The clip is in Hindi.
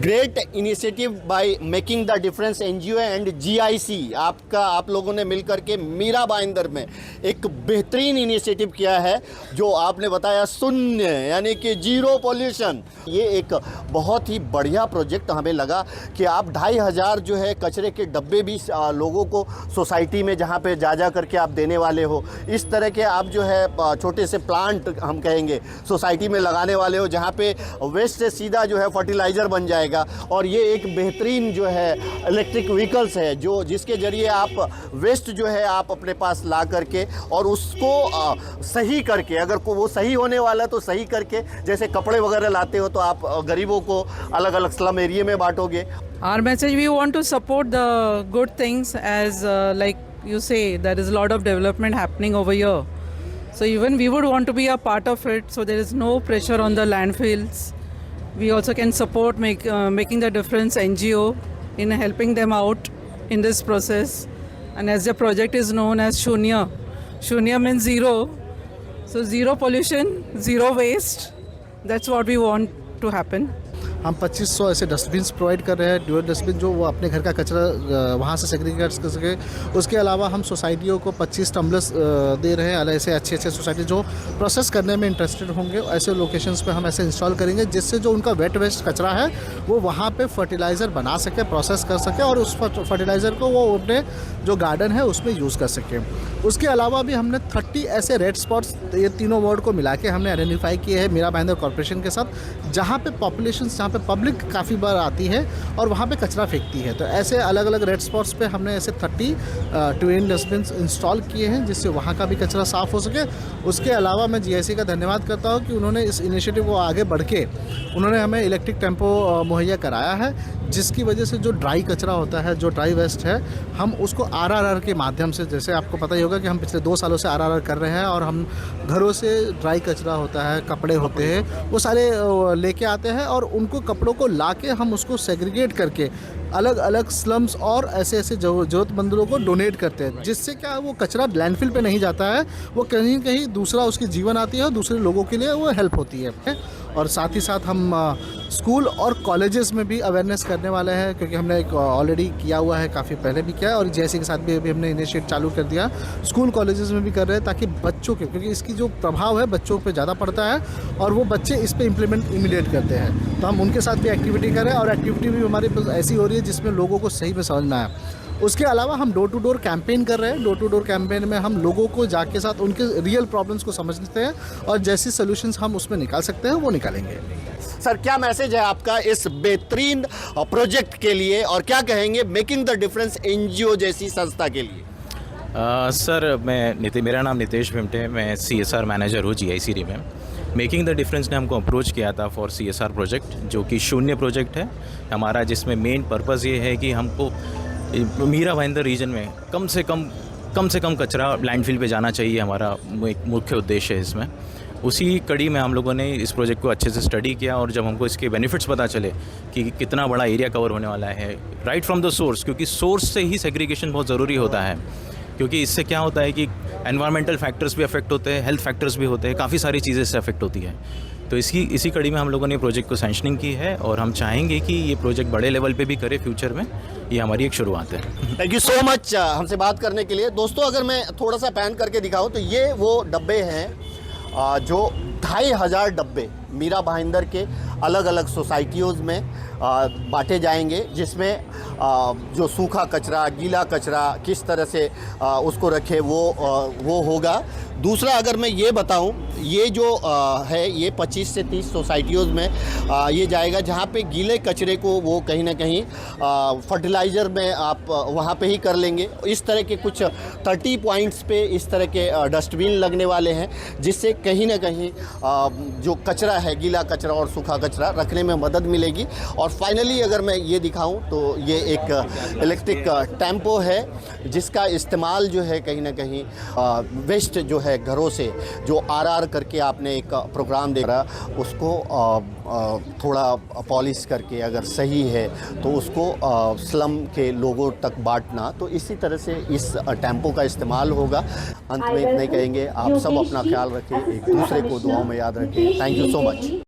Great initiative by making the difference NGO and GIC आप लोगों ने मिलकर के मीरा भाईंदर में एक बेहतरीन इनिशिएटिव किया है, जो आपने बताया शून्य यानी कि जीरो पॉल्यूशन। ये एक बहुत ही बढ़िया प्रोजेक्ट हमें लगा कि आप 2500 जो है कचरे के डब्बे भी लोगों को सोसाइटी में जहाँ पे जा करके आप देने वाले हो, इस तरह के आप जो है छोटे से प्लांट हम कहेंगे सोसाइटी में लगाने वाले हो, जहाँ पे वेस्ट से सीधा जो है फर्टिलाइज़र बन जाएगा। और ये एक बेहतरीन जो है इलेक्ट्रिक व्हीकल्स है जो जिसके ज़रिए आप वेस्ट जो है आप अपने पास ला करके और उसको सही करके, अगर को वो सही होने वाला तो सही करके, जैसे कपड़े वगैरह लाते हो तो आप गरीबों को अलग अलग स्लम एरिया में बांटोगे। Our message, we want to support the good things as like you say, there is a lot of development happening over here. So even we would want to be a part of it, so there is no pressure on the landfills. We also can support making the difference NGO in helping them out in this process. And as the project is known as Shunya, Shunya means zero. So zero pollution, zero waste. That's what we want to happen. हम 2500 ऐसे डस्टबिन्स प्रोवाइड कर रहे हैं, ड्यूअल डस्टबिन, जो वो अपने घर का कचरा वहाँ से सेग्रीगेट कर सके। उसके अलावा हम सोसाइटियों को 25 टम्बलर्स दे रहे हैं। ऐसे अच्छे सोसाइटी जो प्रोसेस करने में इंटरेस्टेड होंगे, ऐसे लोकेशंस पे हम ऐसे इंस्टॉल करेंगे जिससे जो उनका वेट वेस्ट कचरा है वो वहाँ पे फर्टिलाइज़र बना सके, प्रोसेस कर सके और उस फर्टिलाइज़र को वो अपने जो गार्डन है उसमें यूज़ कर सके। उसके अलावा भी हमने 30 ऐसे रेड स्पॉट्स, ये तीनों वार्ड को मिला के हमने आइडेंटिफाई किए हैं मीरा भाईंदर कॉर्पोरेशन के साथ, जहाँ पे पॉपुलेशन, जहाँ पे पब्लिक काफ़ी बार आती है और वहाँ पे कचरा फेंकती है। तो ऐसे अलग अलग रेड स्पॉट्स पे हमने ऐसे 30 ट्विन डस्टबिन इंस्टॉल किए हैं जिससे वहाँ का भी कचरा साफ़ हो सके। उसके अलावा मैं जीआईसी का धन्यवाद करता हूँ कि उन्होंने इस इनिशिएटिव को आगे बढ़ के उन्होंने हमें इलेक्ट्रिक टेम्पो मुहैया कराया है, जिसकी वजह से जो ड्राई कचरा होता है, जो ड्राई वेस्ट है, हम उसको आरआरआर के माध्यम से, जैसे आपको पता ही होगा कि हम पिछले 2 सालों से आरआरआर कर रहे हैं और हम घरों से ड्राई कचरा होता है, कपड़े होते हैं, वो सारे लेके आते हैं और उनको कपड़ों को ला के हम उसको सेग्रीगेट करके अलग अलग स्लम्स और ऐसे ज़रूरतमंदों को डोनेट करते हैं, जिससे क्या वो कचरा लैंडफिल पे नहीं जाता है, वो कहीं कहीं दूसरा उसकी जीवन आती है और दूसरे लोगों के लिए वो हेल्प होती है। और साथ ही साथ हम स्कूल और कॉलेजेस में भी अवेयरनेस करने वाले हैं, क्योंकि हमने एक ऑलरेडी किया हुआ है, काफ़ी पहले भी किया है और जैसे के साथ भी अभी हमने इनिशिएट चालू कर दिया। स्कूल कॉलेजेस में भी कर रहे हैं ताकि बच्चों के, क्योंकि इसकी जो प्रभाव है बच्चों पे ज़्यादा पड़ता है और वो बच्चे इस पर इम्प्लीमेंट इमीडिएट करते हैं, तो हम उनके साथ भी एक्टिविटी करें और एक्टिविटी भी हमारी ऐसी हो रही है जिसमें लोगों को सही में समझ में आए। उसके अलावा हम डोर टू डोर कैंपेन कर रहे हैं। डोर टू डोर कैंपेन में हम लोगों को जाके साथ उनके रियल प्रॉब्लम्स को समझते हैं और जैसी सॉल्यूशंस हम उसमें निकाल सकते हैं वो निकालेंगे। सर, क्या मैसेज है आपका इस बेहतरीन प्रोजेक्ट के लिए और क्या कहेंगे मेकिंग द डिफरेंस एनजीओ जैसी संस्था के लिए? सर, मेरा नाम नितेश भिमटे है, मैं CSR मैनेजर हूँ GIC में। मेकिंग द डिफरेंस ने हमको अप्रोच किया था फॉर CSR प्रोजेक्ट, जो कि शून्य प्रोजेक्ट है हमारा, जिसमें मेन पर्पज़ ये है कि हमको मीरा भाईंदर रीजन में कम से कम कचरा लैंडफिल पे जाना चाहिए, हमारा एक मुख्य उद्देश्य है इसमें। उसी कड़ी में हम लोगों ने इस प्रोजेक्ट को अच्छे से स्टडी किया और जब हमको इसके बेनिफिट्स पता चले कि कितना बड़ा एरिया कवर होने वाला है राइट फ्रॉम द सोर्स, क्योंकि सोर्स से ही सेग्रीगेशन बहुत ज़रूरी होता है, क्योंकि इससे क्या होता है कि एनवायरमेंटल फैक्टर्स भी अफेक्ट होते हैं, हेल्थ फैक्टर्स भी होते हैं, काफ़ी सारी चीज़ें इससे अफेक्ट होती है। तो इसी कड़ी में हम लोगों ने प्रोजेक्ट को सैंक्शनिंग की है और हम चाहेंगे कि ये प्रोजेक्ट बड़े लेवल पे भी करे फ्यूचर में। ये हमारी एक शुरुआत है। थैंक यू सो मच हमसे बात करने के लिए। दोस्तों, अगर मैं थोड़ा सा पैन करके दिखाऊं तो ये वो डब्बे हैं जो 2500 डब्बे मीरा भाईंदर के अलग अलग सोसाइटियों में बांटे जाएंगे, जिसमें जो सूखा कचरा, गीला कचरा किस तरह से उसको रखे वो होगा। दूसरा, अगर मैं ये बताऊं, ये जो है ये 25 से 30 सोसाइटियों में ये जाएगा, जहाँ पे गीले कचरे को वो कहीं ना कहीं फर्टिलाइज़र में आप वहाँ पे ही कर लेंगे। इस तरह के कुछ 30 पॉइंट्स पे इस तरह के डस्टबिन लगने वाले हैं, जिससे कहीं ना कहीं जो कचरा है, गीला कचरा और सूखा कचरा रखने में मदद मिलेगी। और फाइनली अगर मैं ये दिखाऊं तो ये एक इलेक्ट्रिक टेम्पो है, जिसका इस्तेमाल जो है कहीं ना कहीं वेस्ट जो है घरों से जो आरआर करके आपने एक प्रोग्राम दे रहा, उसको थोड़ा पॉलिश करके अगर सही है तो उसको स्लम के लोगों तक बांटना, तो इसी तरह से इस टेम्पो का इस्तेमाल होगा। अंत में इतना ही कहेंगे, आप सब अपना ख्याल रखें, एक दूसरे को दुआओं में याद रखें। Thank you so much.